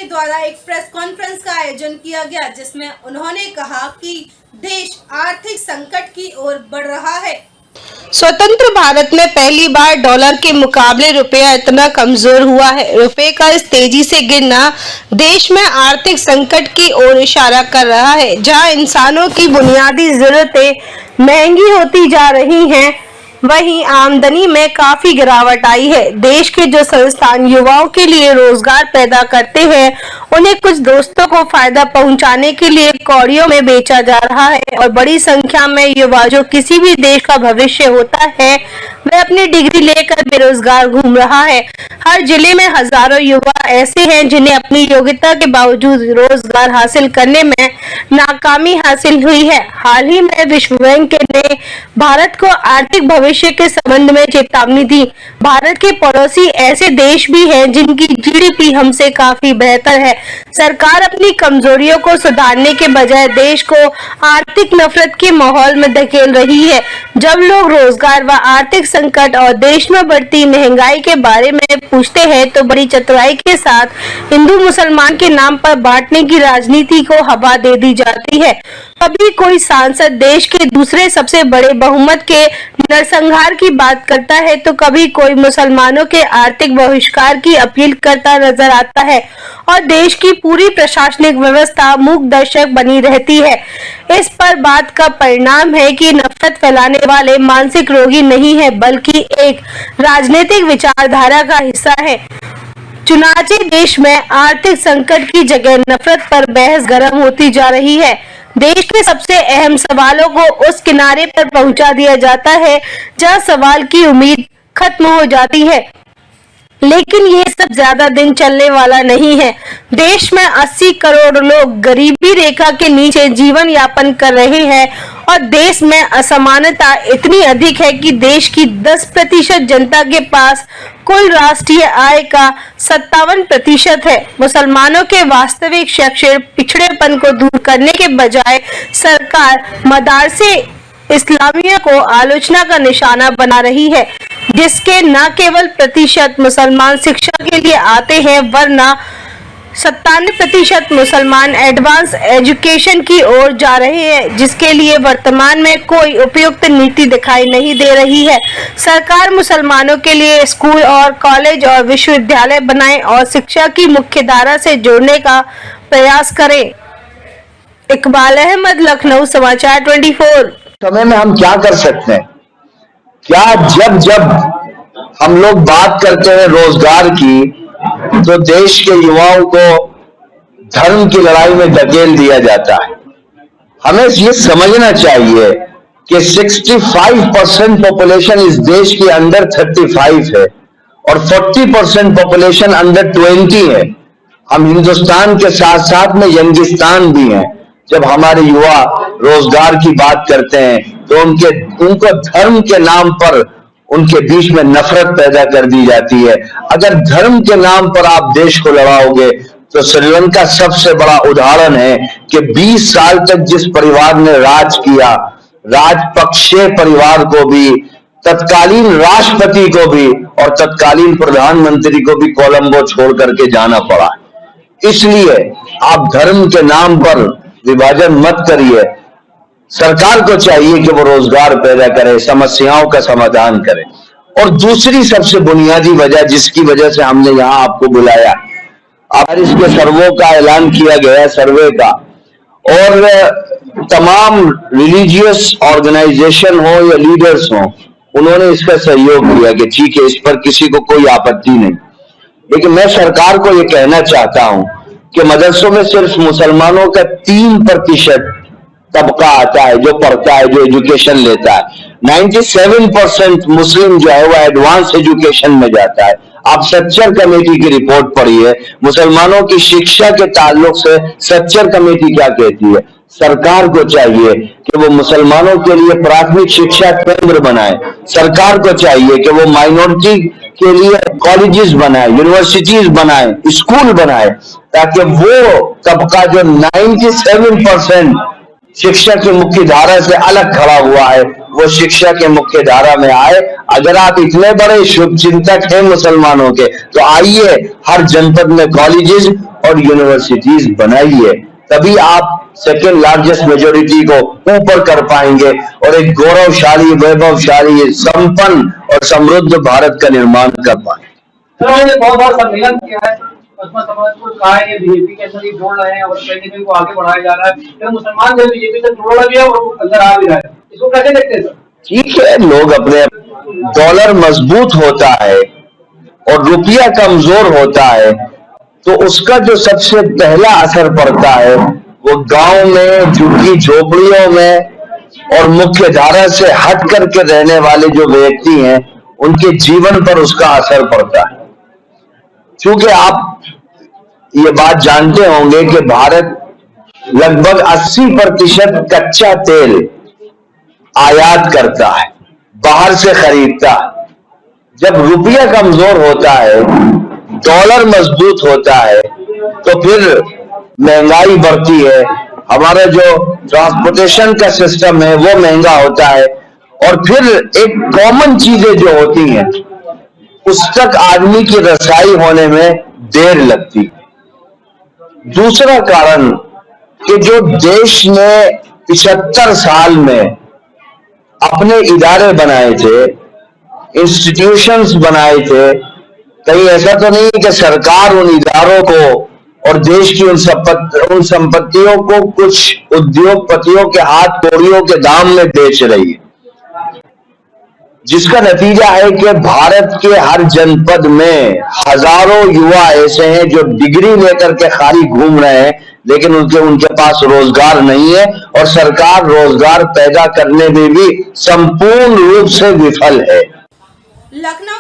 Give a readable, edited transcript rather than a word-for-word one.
द्वारा एक press conference का आयोजन किया गया, जिसमें उन्होंने कहा कि देश आर्थिक संकट की ओर बढ़ रहा है। स्वतंत्र भारत में पहली बार डॉलर के मुकाबले रुपया इतना कमजोर हुआ है। रुपए का इस तेजी से गिरना देश में आर्थिक संकट की ओर इशारा कर रहा है। जहां इंसानों की बुनियादी जरूरतें महंगी होती जा रही हैं, वहीं आमदनी में काफी गिरावट आई है। देश के जो संस्थान युवाओं के लिए रोजगार पैदा करते हैं, उन्हें कुछ दोस्तों को फायदा पहुंचाने के लिए कौड़ियों में बेचा जा रहा है और बड़ी संख्या में युवा जो किसी भी देश का भविष्य होता है, वह अपनी डिग्री लेकर बेरोजगार घूम रहा है। हर जिले में हजारों युवा ऐसे हैं जिन्हें अपनी योग्यता के बावजूद रोजगार हासिल करने में नाकामी हासिल हुई है। हाल ही में विश्व बैंक ने भारत को आर्थिक भविष्य के संबंध में चेतावनी दी। भारत के पड़ोसी ऐसे देश भी हैं जिनकी जीडीपी हमसे काफी बेहतर है। सरकार अपनी कमजोरियों को सुधारने के बजाय देश को आर्थिक नफरत के माहौल में धकेल रही है। जब लोग रोजगार व आर्थिक संकट और देश में बढ़ती महंगाई के बारे में पूछते हैं, तो बड़ी चतुराई के साथ हिंदू मुसलमान के नाम पर बांटने की राजनीति को हवा दे दी जाती है। कभी कोई सांसद देश के दूसरे सबसे बड़े बहुमत के नरसंहार की बात करता है, तो कभी कोई मुसलमानों के आर्थिक बहिष्कार की अपील करता नजर आता है और देश की पूरी प्रशासनिक व्यवस्था मूक दर्शक बनी रहती है। इस पर बात का परिणाम है कि नफरत फैलाने वाले मानसिक रोगी नहीं है, बल्कि एक राजनीतिक विचारधारा का हिस्सा है। चुनाचे देश में आर्थिक संकट की जगह नफरत पर बहस गर्म होती जा रही है। देश के सबसे अहम सवालों को उस किनारे पर पहुंचा दिया जाता है जहां सवाल की उम्मीद खत्म हो जाती है। लेकिन ये सब ज्यादा दिन चलने वाला नहीं है। देश में 80 करोड़ लोग गरीबी रेखा के नीचे जीवन यापन कर रहे हैं और देश में असमानता इतनी अधिक है कि देश की 10% जनता के पास कुल राष्ट्रीय आय का 57% है। मुसलमानों के वास्तविक शैक्षणिक पिछड़ेपन को दूर करने के बजाय सरकार मदारसे इस्लामिया को आलोचना का निशाना बना रही है, जिसके न केवल प्रतिशत मुसलमान शिक्षा के लिए आते हैं, वरना 97% मुसलमान एडवांस एजुकेशन की ओर जा रहे हैं, जिसके लिए वर्तमान में कोई उपयुक्त नीति दिखाई नहीं दे रही है। सरकार मुसलमानों के लिए स्कूल और कॉलेज और विश्वविद्यालय बनाए और शिक्षा की मुख्य धारा से जोड़ने का प्रयास करे। इकबाल अहमद, लखनऊ, समाचार 24। समय में हम क्या कर सकते हैं? क्या जब हम लोग बात करते हैं रोजगार की, तो देश के युवाओं को धर्म की लड़ाई में धकेल दिया जाता है। हमें ये समझना चाहिए कि 65% पॉपुलेशन इस देश की अंडर 35 है और 40% पॉपुलेशन अंडर 20 है। हम हिंदुस्तान के साथ साथ में यंगिस्तान भी हैं। जब हमारे युवा रोजगार की बात करते हैं, तो उनको धर्म के नाम पर उनके बीच में नफरत पैदा कर दी जाती है। अगर धर्म के नाम पर आप देश को लड़ाओगे, तो श्रीलंका सबसे बड़ा उदाहरण है कि 20 साल तक जिस परिवार ने राज किया, राजपक्षे परिवार को भी, तत्कालीन राष्ट्रपति को भी और तत्कालीन प्रधानमंत्री को भी कोलंबो छोड़ करके जाना पड़ा। इसलिए आप धर्म के नाम पर विभाजन मत करिए। सरकार को चाहिए कि वो रोजगार पैदा करे, समस्याओं का समाधान करे। और दूसरी सबसे बुनियादी वजह, जिसकी वजह से हमने यहाँ आपको बुलाया, आज इसके सर्वे का ऐलान किया गया, सर्वे का, और तमाम रिलीजियस ऑर्गेनाइजेशन हो या लीडर्स हो, उन्होंने इसका सहयोग किया कि ठीक है, इस पर किसी को कोई आपत्ति नहीं। लेकिन मैं सरकार को ये कहना चाहता हूं कि मदरसों में सिर्फ मुसलमानों का 3% तबका आता है जो पढ़ता है, जो एजुकेशन लेता है। 97% मुस्लिम जो है वो एडवांस एजुकेशन में जाता है। आप सच्चर कमेटी की रिपोर्ट पढ़िए, मुसलमानों की शिक्षा के ताल्लुक से सच्चर कमेटी क्या कहती है। सरकार को चाहिए कि वो मुसलमानों के लिए प्राथमिक शिक्षा केंद्र बनाए। सरकार को चाहिए कि वो माइनॉरिटी के लिए कॉलेजेस बनाए, यूनिवर्सिटीज बनाए, स्कूल बनाए, ताकि वो तबका जो 97% शिक्षा की मुख्य धारा से अलग खड़ा हुआ है, वो शिक्षा के मुख्य धारा में आए। अगर आप इतने बड़े शुभ चिंतक हैं मुसलमानों के, तो आइए हर जनपद में कॉलेजेस और यूनिवर्सिटीज बनाई है, तभी आप सेकेंड लार्जेस्ट मेजोरिटी को ऊपर कर पाएंगे और एक गौरवशाली, वैभवशाली, संपन्न और समृद्ध भारत का निर्माण कर पाएंगे। सर, मैंने बहुत बार सम्मेलन किया है, मुसलमान समाज को कहा है, ये बीजेपी के अंदर ही जोड़ रहे हैं और कहीं को आगे बढ़ाया जा रहा है, फिर मुसलमान जो बीजेपी से जोड़ा गया और अंदर आ भी रहा है, इसको कैसे देखते हैं सर? ठीक है, लोग अपने, डॉलर मजबूत होता है और रुपया कमजोर होता है तो उसका जो सबसे पहला असर पड़ता है वो गांव में, झुग्गी झोपड़ियों में और मुख्य धारा से हट करके रहने वाले जो व्यक्ति हैं उनके जीवन पर उसका असर पड़ता है। क्योंकि आप ये बात जानते होंगे कि भारत लगभग 80% कच्चा तेल आयात करता है, बाहर से खरीदता है। जब रुपया कमजोर होता है, डॉलर मजबूत होता है तो फिर महंगाई बढ़ती है, हमारा जो ट्रांसपोर्टेशन का सिस्टम है वो महंगा होता है और फिर एक कॉमन चीजें जो होती हैं उस तक आदमी की रसाई होने में देर लगती है। दूसरा कारण कि जो देश ने 75 साल में अपने इदारे बनाए थे, इंस्टीट्यूशंस बनाए थे, कहीं ऐसा तो नहीं कि सरकार उन इदारों को और देश की उन संपत्तियों को कुछ उद्योगपतियों के हाथ कौड़ियों के दाम में बेच रही है, जिसका नतीजा है कि भारत के हर जनपद में हजारों युवा ऐसे हैं जो डिग्री लेकर के खाली घूम रहे हैं लेकिन उनके पास रोजगार नहीं है और सरकार रोजगार पैदा करने में भी संपूर्ण रूप से विफल है। लखनऊ